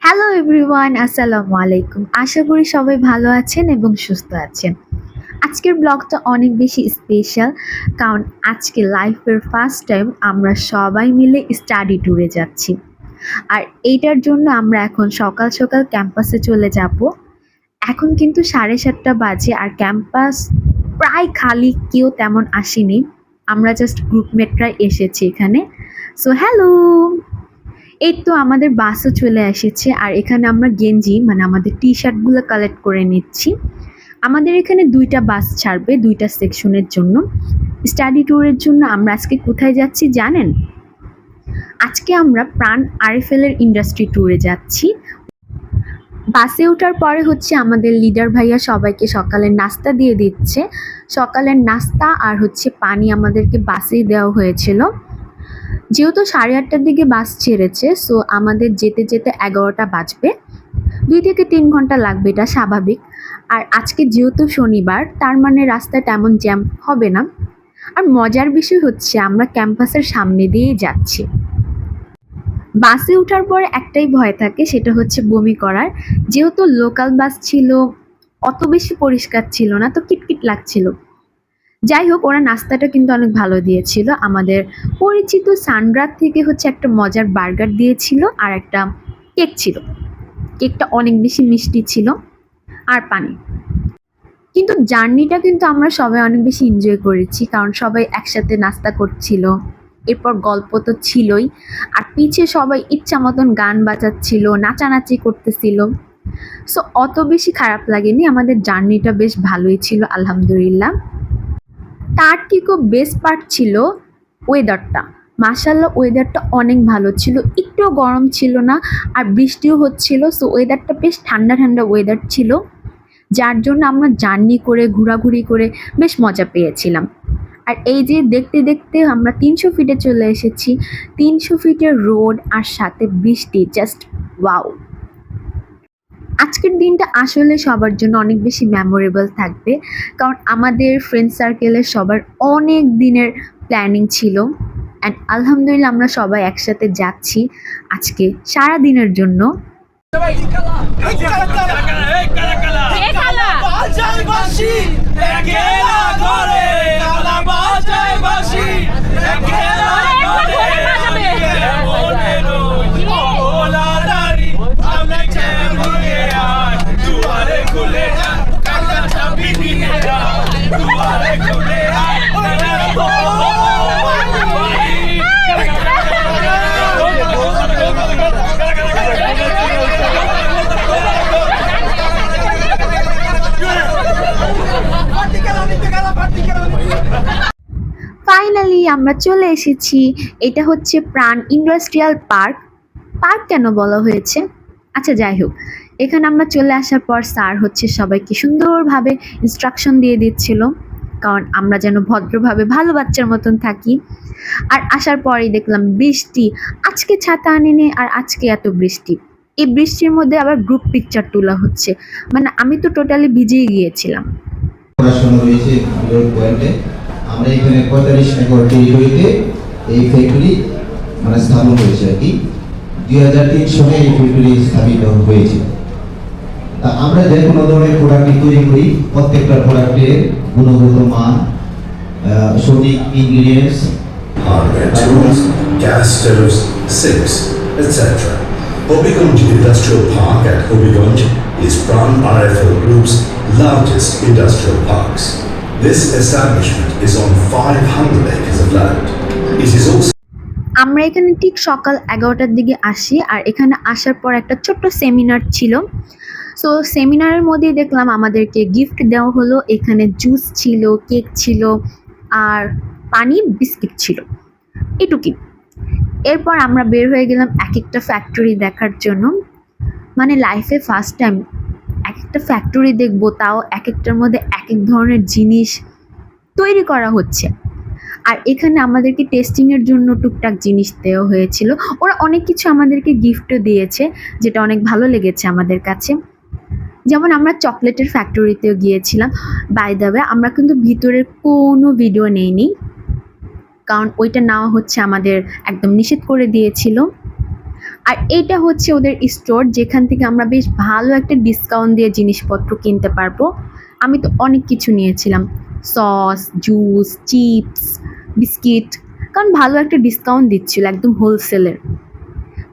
Hello everyone, আসসালামু আলাইকুম। আশা করি সবাই ভালো আছেন এবং সুস্থ আছেন। আজকের ব্লগটা অনেক বেশি স্পেশাল, কারণ আজকে লাইফের ফার্স্ট টাইম আমরা সবাই মিলে স্টাডি ট্যুরে যাচ্ছি। আর এইটার জন্য আমরা এখন সকাল সকাল ক্যাম্পাসে চলে যাব। এখন কিন্তু 7:30 বাজে আর ক্যাম্পাস প্রায় খালি, কেউ তেমন আসেনি। আমরা জাস্ট গ্রুপমেটরাই এসেছি এখানে। So hello! এই তো আমাদের বাসও চলে এসেছে আর এখানে আমরা গেঞ্জি মানে আমাদের টি-শার্টগুলো কালেক্ট করে নিচ্ছি। আমাদের এখানে 2টা বাস ছাড়বে 2টা সেকশনের জন্য। স্টাডি ট্যুরের জন্য আমরা আজকে কোথায় যাচ্ছি জানেন? আজকে আমরা প্রাণ আরএফএল-এর ইন্ডাস্ট্রি ট্যুরে যাচ্ছি। বাসে ওঠার পরে হচ্ছে আমাদের লিডার ভাইয়া সবাইকে সকালের নাস্তা দিয়ে দিচ্ছে। সকালের নাস্তা আর হচ্ছে পানি আমাদেরকে বাসেই দেওয়া হয়েছিল। যেহেতু 8:30টার দিকে বাস ছেড়েছে, সো আমাদের যেতে যেতে 11টা বাজবে। 2 থেকে 3 ঘন্টা লাগবে, এটা স্বাভাবিক। আর আজকে যেহেতু শনিবার, তার মানে রাস্তায় তেমন জ্যাম হবে না। আর মজার বিষয় হচ্ছে আমরা ক্যাম্পাসের সামনে দিয়েই যাচ্ছি। বাসে ওঠার পরে একটাই ভয় থাকে, সেটা হচ্ছে বমি করার। যেহেতু লোকাল বাস ছিল, অত বেশি পরিষ্কার ছিল না, তো কিটকিট লাগছিল। যাই হোক, ওরা নাস্তাটা কিন্তু অনেক ভালো দিয়েছিল। আমাদের পরিচিত সানরাত থেকে হচ্ছে একটা মজার বার্গার দিয়েছিল আর একটা কেক ছিল। কেকটা অনেক বেশি মিষ্টি ছিল আর পানি। কিন্তু জার্নিটা কিন্তু আমরা সবাই অনেক বেশি এনজয় করেছি, কারণ সবাই একসাথে নাস্তা করছিল, এরপর গল্প তো ছিলই, আর পিছে সবাই ইচ্ছা মতন গান বাজাচ্ছিল, নাচানাচি করতেছিল। সো অত বেশি খারাপ লাগেনি, আমাদের জার্নিটা বেশ ভালোই ছিল আলহামদুলিল্লাহ। তার থেকেও বেস্ট পার্ট ছিল ওয়েদারটা। মাশাআল্লাহ, ওয়েদারটা অনেক ভালো ছিল, একটুও গরম ছিল না আর বৃষ্টিও হচ্ছিল। সো ওয়েদারটা বেশ ঠান্ডা ঠান্ডা ওয়েদার ছিল, যার জন্য আমরা জার্নি করে ঘোরাঘুরি করে বেশ মজা পেয়েছিলাম। আর এই যে দেখতে দেখতে আমরা 300 ফিটে চলে এসেছি। 300 ফিটের রোড আর সাথে বৃষ্টি, জাস্ট ওয়াও! আজকের দিনটা আসলে সবার জন্য অনেক বেশি মেমোরেবল থাকবে, কারণ আমাদের ফ্রেন্ড সার্কেলের সবার অনেক দিনের প্ল্যানিং ছিল। অ্যান্ড আলহামদুলিল্লাহ আমরা সবাই একসাথে যাচ্ছি আজকে সারা দিনের জন্য। ফাইনালি আমরা চলে এসেছি। এটা হচ্ছে প্রাণ ইন্ডাস্ট্রিয়াল পার্ক। পার্ক কেন বলা হয়েছে, আচ্ছা যাই হোক, এখানে আমরা চলে আসার পর স্যার হচ্ছে সবাইকে সুন্দরভাবে ইনস্ট্রাকশন দিয়ে দিচ্ছিল, কারণ আমরা যেন ভদ্রভাবে ভালো বাচ্চার মতন থাকি। আর আসার পরেই দেখলাম বৃষ্টি। আজকে ছাতা আনিনি আর আজকে এত বৃষ্টি। এই বৃষ্টির মধ্যে আবার গ্রুপ পিকচার তোলা হচ্ছে, মানে আমি তো টোটালি ভিজেই গিয়েছিলাম। পড়াশোনা রয়েছে ভিডিওর পয়েন্টে। আমরা এখানে 45 একর টেরিটরিতে এই ফ্যাক্টরি স্থাপন হয়েছে আর কি। 2003 সালে এই ফ্যাক্টরি স্থাপিত হয়েছে। তা আমরা যে কোনো ধরনের প্রোডাক্ট তৈরি করি, প্রত্যেকটা প্রোডাক্টের গুণগত মান, সঠিক ingredients, hardware tools, gas stoves, sinks, etc. Hobbygunj Industrial Park at Hobbygunj is Pran RFL Group's largest industrial parks. This establishment is on 500 acres of land. It is also আমরা এখানে ঠিক সকাল 11টার দিকে আসি, আর এখানে আসার পর একটা ছোট্ট সেমিনার ছিল। সো সেমিনারের মধ্যেই দেখলাম আমাদেরকে গিফট দেওয়া হলো। এখানে জুস ছিল, কেক ছিল আর পানি বিস্কিট ছিল, এটুকুই। এরপর আমরা বের হয়ে গেলাম এক একটা ফ্যাক্টরি দেখার জন্য। মানে লাইফে ফার্স্ট টাইম এক একটা ফ্যাক্টরি দেখবো, তাও এক একটার মধ্যে এক এক ধরনের জিনিস তৈরি করা হচ্ছে। আর এখানে আমাদেরকে টেস্টিংয়ের জন্য টুকটাক জিনিস দেওয়া হয়েছিল। ওরা অনেক কিছু আমাদেরকে গিফটও দিয়েছে, যেটা অনেক ভালো লেগেছে আমাদের কাছে। যেমন আমরা চকলেটের ফ্যাক্টরিতেও গিয়েছিলাম। বাই দ্য ওয়ে, আমরা কিন্তু ভিতরের কোনো ভিডিও নেইনি, কারণ ওইটা নেওয়া হচ্ছে আমাদের একদম নিষেধ করে দিয়েছিল। আর এইটা হচ্ছে ওদের স্টোর, যেখান থেকে আমরা বেশ ভালো একটা ডিসকাউন্ট দিয়ে জিনিসপত্র কিনতে পারবো। আমি তো অনেক কিছু নিয়েছিলাম, সস, জুস, চিপস, বিস্কিট, কারণ ভালো একটা ডিসকাউন্ট দিচ্ছিল একদম হোলসেলের।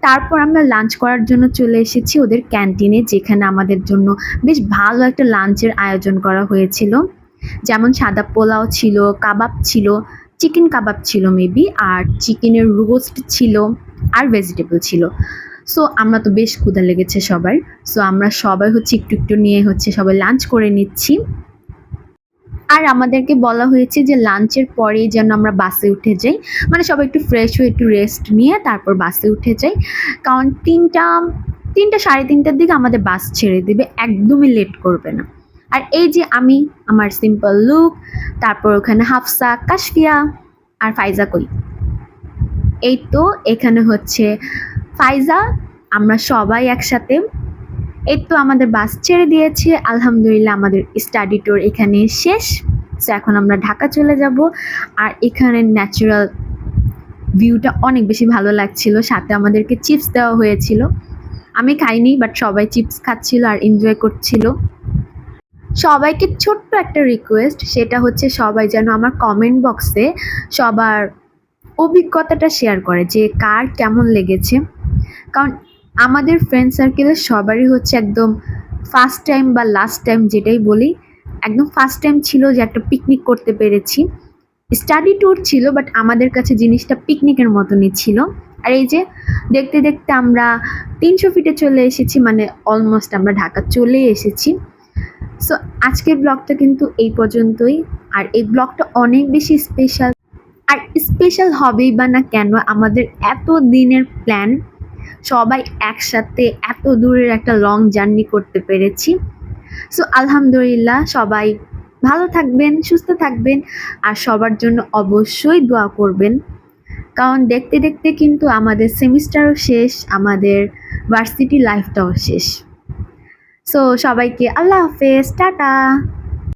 তারপর আমরা লাঞ্চ করার জন্য চলে এসেছি ওদের ক্যান্টিনে, যেখানে আমাদের জন্য বেশ ভালো একটা লাঞ্চের আয়োজন করা হয়েছিল। যেমন সাদা পোলাও ছিল, কাবাব ছিল, চিকেন কাবাব ছিল মেবি, আর চিকেনের রোস্ট ছিল, আর ভেজিটেবল ছিল। সো আমরা তো বেশ ক্ষুধা লেগেছে সবার। সো আমরা সবাই হচ্ছে একটু একটু নিয়ে হচ্ছে সবাই লাঞ্চ করে নিচ্ছি। আর আমাদেরকে বলা হয়েছে যে লাঞ্চের পরেই যেন আমরা বাসে উঠে যাই, মানে সবাই একটু ফ্রেশ হয়ে একটু রেস্ট নিয়ে তারপর বাসে উঠে যাই। কারণ তিনটা সাড়ে তিনটার দিকে আমাদের বাস ছেড়ে দেবে, একদমই লেট করবে না। আর এই যে আমি, আমার সিম্পল লুক, তারপর ওখানে হাফসা, কাশফিয়া আর ফাইজা কই, এই তো এখানে হচ্ছে ফাইজা, আমরা সবাই একসাথে। এই তো আমাদের বাস ছেড়ে দিয়েছে, আলহামদুলিল্লাহ আমাদের স্টাডি ট্যুর এখানে শেষ। তো এখন আমরা ঢাকা চলে যাব। আর এখানে ন্যাচারাল ভিউটা অনেক বেশি ভালো লাগছিল, সাথে আমাদেরকে চিপস দেওয়া হয়েছিল। আমি খাইনি, বাট সবাই চিপস খাচ্ছিল আর এনজয় করছিল। সবাইকে ছোট্ট একটা রিকোয়েস্ট, সেটা হচ্ছে সবাই যেন আমার কমেন্ট বক্সে সবার অভিজ্ঞতাটা শেয়ার করে যে কার কেমন লেগেছে। কারণ আমাদের ফ্রেন্ড সার্কেলের সবারই হচ্ছে একদম ফার্স্ট টাইম বা লাস্ট টাইম যেটাই বলি, একদম ফার্স্ট টাইম ছিল যে একটা পিকনিক করতে পেরেছি। স্টাডি ট্যুর ছিল, বাট আমাদের কাছে জিনিসটা পিকনিকের মতনই ছিল। আর এই যে দেখতে দেখতে আমরা 300 ফিটে চলে এসেছি, মানে অলমোস্ট আমরা ঢাকা চলে এসেছি। সো আজকের ব্লগটা কিন্তু এই পর্যন্তই। আর এই ব্লগটা অনেক বেশি স্পেশাল। আর স্পেশাল হবেই বা না কেন, আমাদের এত দিনের প্ল্যান, সবাই একসাথে এত দূরের একটা লং জার্নি করতে পেরেছি। সো আলহামদুলিল্লাহ, সবাই ভালো থাকবেন, সুস্থ থাকবেন, আর সবার জন্য অবশ্যই দোয়া করবেন। কারণ দেখতে দেখতে কিন্তু আমাদের সেমিস্টারও শেষ, আমাদের ভার্সিটি লাইফটাও শেষ। সো সবাইকে আল্লাহ হাফেজ, টাটা।